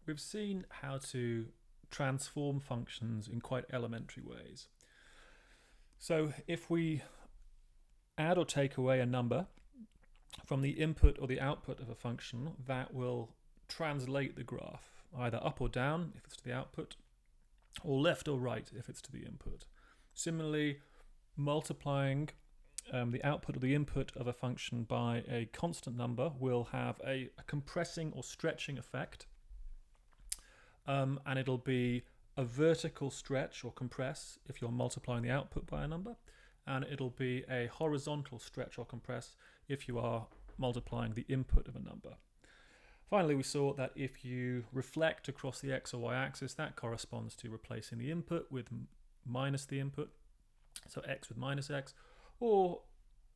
we've seen how to transform functions in quite elementary ways. So if we add or take away a number from the input or the output of a function, that will translate the graph either up or down if it's to the output, or left or right if it's to the input. Similarly, multiplying the output or the input of a function by a constant number will have a compressing or stretching effect, and it'll be a vertical stretch or compress if you're multiplying the output by a number, and it'll be a horizontal stretch or compress if you are multiplying the input of a number. Finally, we saw that if you reflect across the x or y axis, that corresponds to replacing the input with minus the input, so x with minus x, or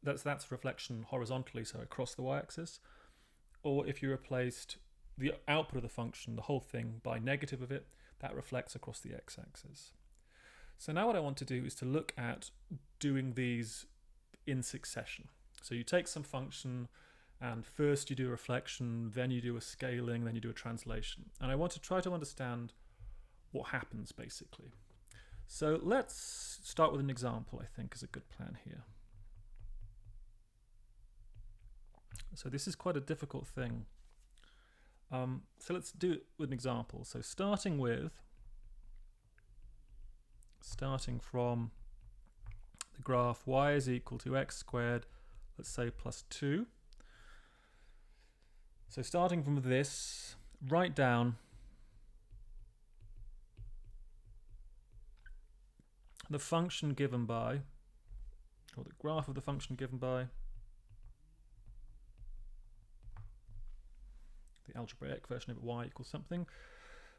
that's reflection horizontally, so across the y-axis. Or if you replaced the output of the function, the whole thing, by negative of it, that reflects across the x-axis. So now what I want to do is to look at doing these in succession. So you take some function, and first you do a reflection, then you do a scaling, then you do a translation. And I want to try to understand what happens, basically. So let's start with an example, I think, is a good plan here. So this is quite a difficult thing. So let's do it with an example. So starting from the graph y is equal to x squared, let's say plus 2. So starting from this, write down the function given by, or the graph of the function given by the algebraic version of y equals something.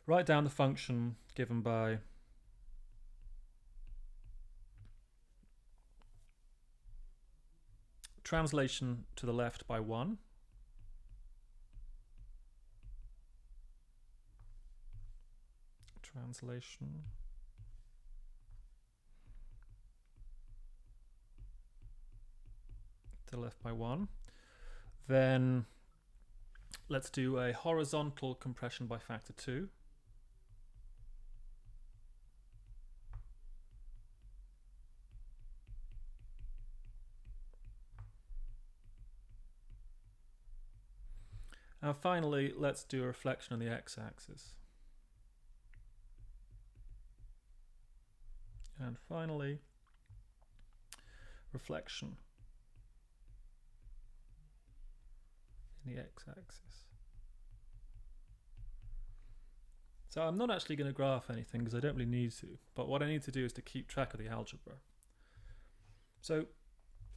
Write down the function given by translation to the left by 1, translation to the left by 1. Then let's do a horizontal compression by factor 2. And finally, let's do a reflection on the x-axis. And finally, reflection in the x-axis. So I'm not actually going to graph anything because I don't really need to, but what I need to do is to keep track of the algebra. So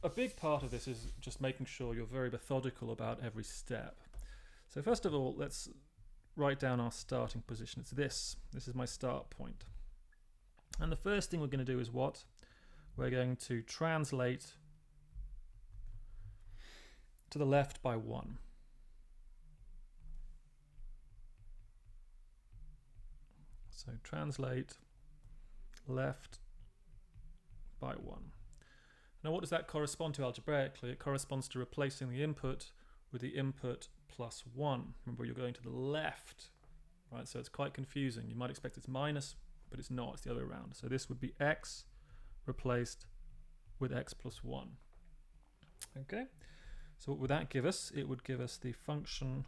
a big part of this is just making sure you're very methodical about every step. So first of all, let's write down our starting position. It's this. This is my start point. And the first thing we're going to do is what? We're going to translate to the left by 1. So translate left by 1. Now what does that correspond to algebraically? It corresponds to replacing the input with the input plus 1. Remember, you're going to the left, right? So it's quite confusing. You might expect it's minus, but it's not. It's the other way around. So this would be x replaced with x plus 1. Okay, so what would that give us? It would give us the function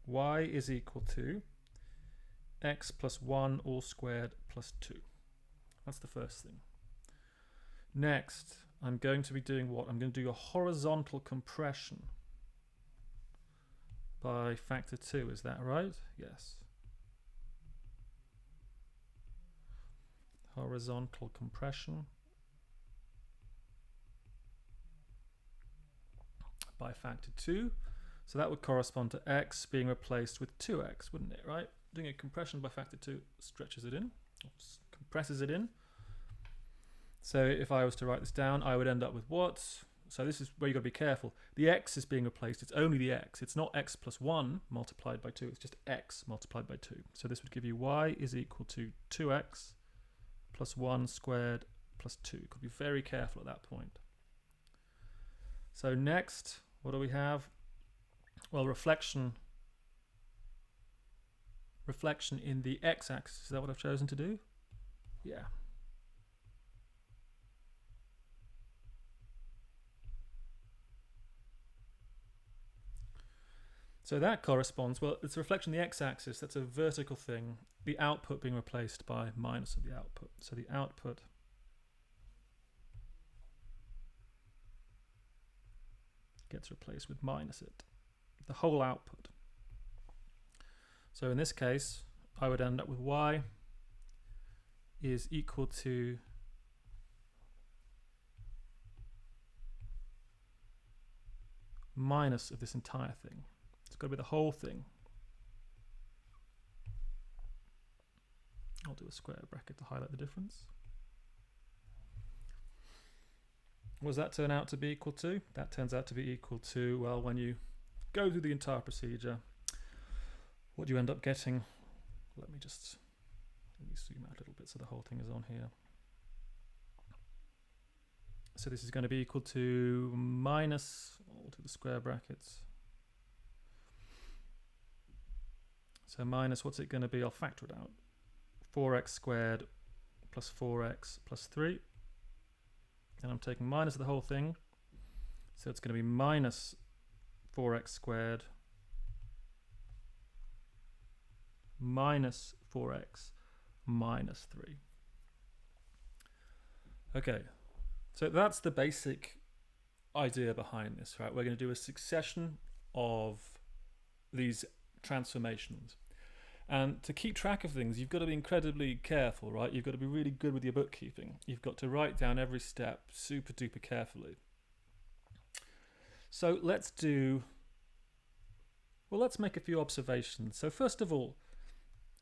y is equal to x plus 1 all squared plus 2. That's the first thing. Next, I'm going to be doing what? I'm going to do a horizontal compression by factor 2. Is that right? Yes. Horizontal compression by factor 2. So that would correspond to x being replaced with 2x, wouldn't it, right? Doing a compression by factor 2 stretches it in, compresses it in. So if I was to write this down, I would end up with what? So this is where you've got to be careful. The x is being replaced. It's only the x. It's not x plus 1 multiplied by 2. It's just x multiplied by 2. So this would give you y is equal to 2x plus 1 squared plus 2. You've got to be very careful at that point. So next, what do we have? Well, reflection reflection in the x-axis. Is that what I've chosen to do? Yeah. So that corresponds, well, it's a reflection in the x-axis. That's a vertical thing. The output being replaced by minus of the output. So the output gets replaced with minus it. The whole output. So in this case, I would end up with y is equal to minus of this entire thing. It's got to be the whole thing. I'll do a square bracket to highlight the difference. What does that turn out to be equal to? That turns out to be equal to, well, when you go through the entire procedure, what do you end up getting? Let me zoom out a little bit so the whole thing is on here. So this is going to be equal to minus, I'll do the square brackets. So minus, what's it going to be? I'll factor it out. 4x squared plus 4x plus 3. And I'm taking minus of the whole thing. So it's going to be minus 4x squared minus 4x minus 3. Okay, so that's the basic idea behind this, right? We're going to do a succession of these transformations. And to keep track of things, you've got to be incredibly careful, right? You've got to be really good with your bookkeeping. You've got to write down every step super duper carefully. So let's make a few observations. So first of all,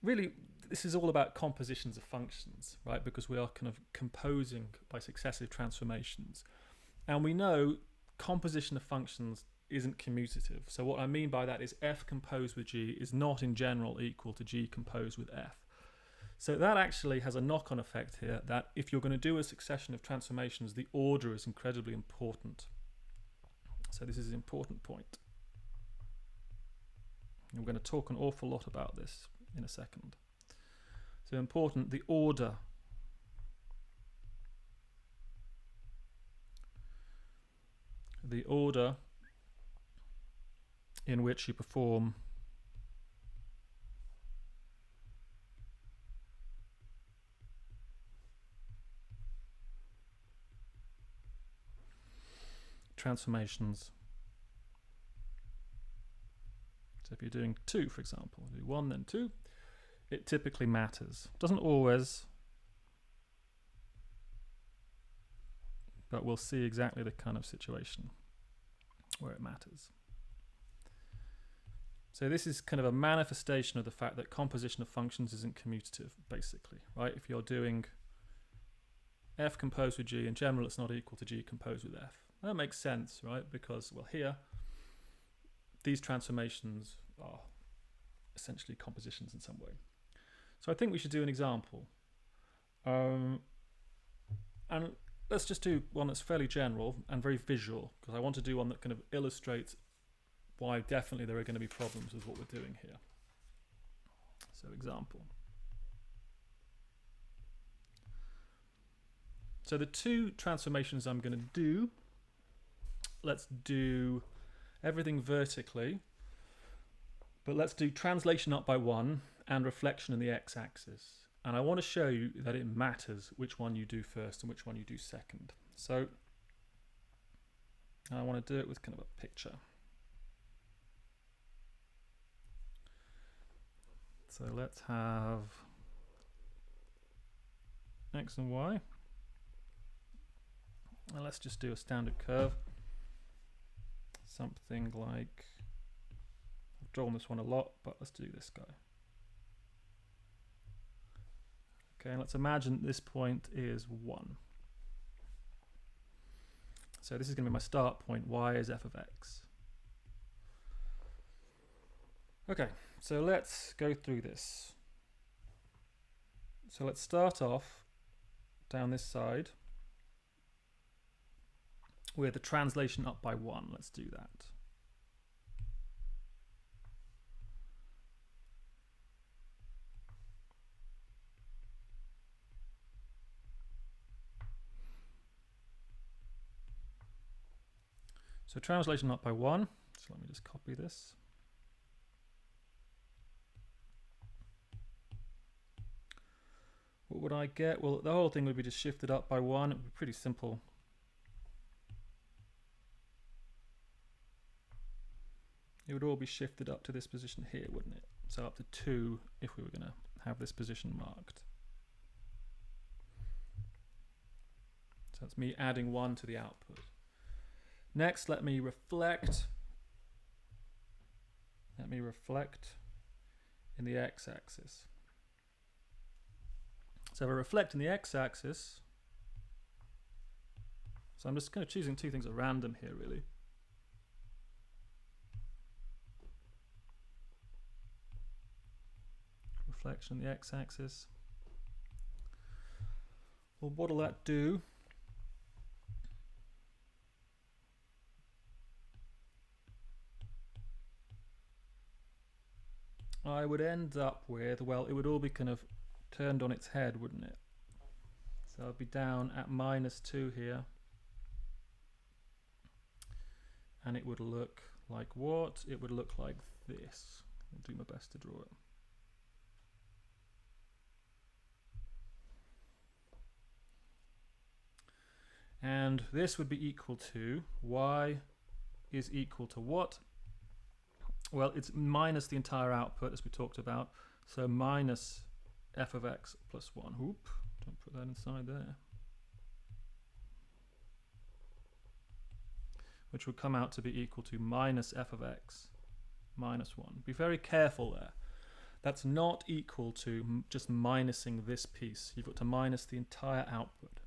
really, this is all about compositions of functions, right? Because we are kind of composing by successive transformations. And we know composition of functions isn't commutative. So what I mean by that is f composed with g is not in general equal to g composed with f. So that actually has a knock-on effect here, that if you're going to do a succession of transformations, the order is incredibly important. So this is an important point. And we're going to talk an awful lot about this in a second. So important, the order. The order in which you perform transformations. So if you're doing 2, for example, do 1 then 2, it typically matters. Doesn't always, but we'll see exactly the kind of situation where it matters. So this is kind of a manifestation of the fact that composition of functions isn't commutative, basically, right? If you're doing f composed with g, in general it's not equal to g composed with f. That makes sense, right? Because, well, here, these transformations are essentially compositions in some way. So I think we should do an example. And let's just do one that's fairly general and very visual, because I want to do one that kind of illustrates why definitely there are going to be problems with what we're doing here. So example. So the two transformations I'm going to do, let's do everything vertically, but let's do translation up by 1 and reflection in the x-axis. And I want to show you that it matters which one you do first and which one you do second. So I want to do it with kind of a picture. So let's have x and y. And let's just do a standard curve. Something like, I've drawn this one a lot, but let's do this guy. Okay, let's imagine this point is 1. So this is going to be my start point. Y is f of x. Okay, so let's go through this. So let's start off down this side with the translation up by 1. Let's do that. So translation up by 1. So let me just copy this. What would I get? Well, the whole thing would be just shifted up by 1. It would be pretty simple. It would all be shifted up to this position here, wouldn't it? So up to 2 if we were going to have this position marked. So that's me adding 1 to the output. Next, let me reflect. Let me reflect in the x-axis. So if I reflect in the x-axis, so I'm just kind of choosing two things at random here, really. Reflection on the x-axis. Well, what'll that do? I would end up with, well, it would all be kind of turned on its head, wouldn't it? So I'd be down at -2 here. And it would look like what? It would look like this. I'll do my best to draw it. And this would be equal to, y is equal to what? Well, it's minus the entire output, as we talked about. So minus f of x plus 1. Oop, don't put that inside there. Which would come out to be equal to minus f of x minus 1. Be very careful there. That's not equal to just minusing this piece. You've got to minus the entire output.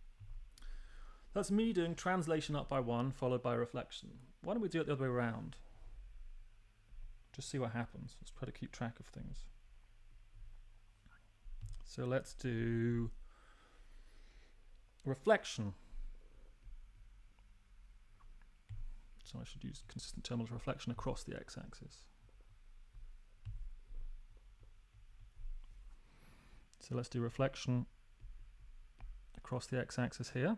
That's me doing translation up by 1 followed by reflection. Why don't we do it the other way around? Just see what happens. Let's try to keep track of things. So let's do reflection. So I should use consistent terminals reflection across the x-axis. So let's do reflection across the x-axis here.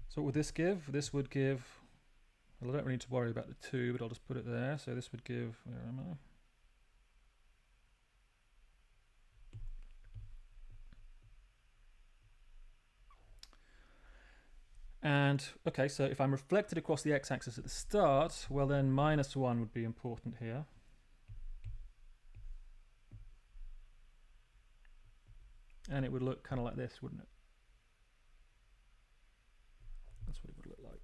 So what would this give? This would give, well, I don't really need to worry about the 2, but I'll just put it there. So this would give, where am I? And, okay, so if I'm reflected across the x-axis at the start, well then -1 would be important here. And it would look kind of like this, wouldn't it? That's what it would look like.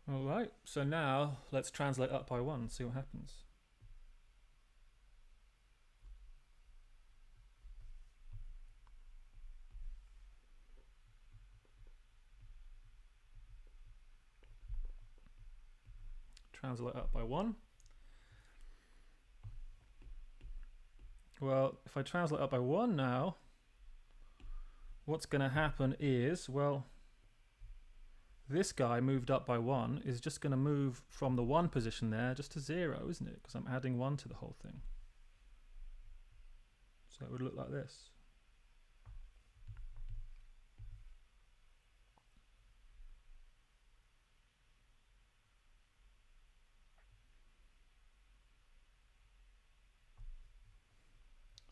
All right, so now let's translate up by 1, see what happens. Translate up by 1. Well, if I translate up by 1 now, what's going to happen is, well, this guy moved up by 1 is just going to move from the 1 position there just to 0, isn't it? Because I'm adding 1 to the whole thing. So it would look like this.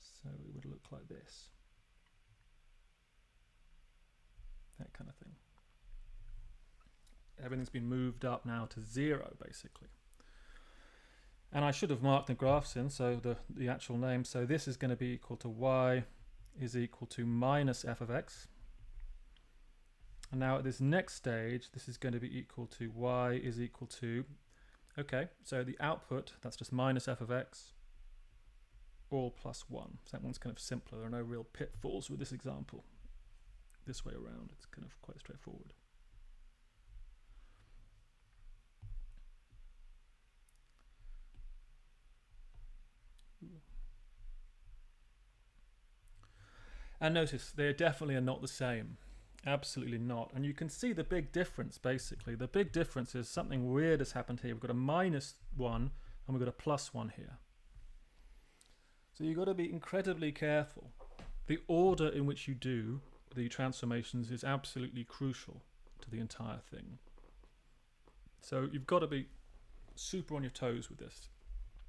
So it would look like this. That kind of thing. Everything's been moved up now to 0, basically. And I should have marked the graphs in, so the actual name. So this is going to be equal to y is equal to minus f of x. And now at this next stage, this is going to be equal to y is equal to, okay, so the output, that's just minus f of x, all plus 1. So that one's kind of simpler. There are no real pitfalls with this example. This way around, it's kind of quite straightforward. And notice, they definitely are not the same. Absolutely not. And you can see the big difference, basically. The big difference is something weird has happened here. We've got a -1 and we've got a +1 here. So you've got to be incredibly careful. The order in which you do the transformations is absolutely crucial to the entire thing. So you've got to be super on your toes with this.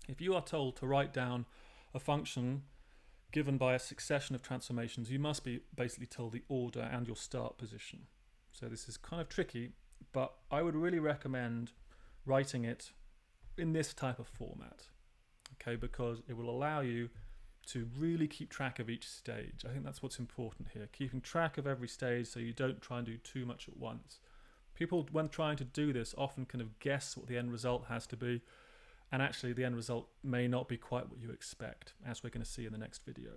If you are told to write down a function given by a succession of transformations, you must be basically told the order and your start position. So this is kind of tricky, but I would really recommend writing it in this type of format, okay, because it will allow you to really keep track of each stage. I think that's what's important here, keeping track of every stage so you don't try and do too much at once. People, when trying to do this, often kind of guess what the end result has to be, and actually the end result may not be quite what you expect, as we're going to see in the next video.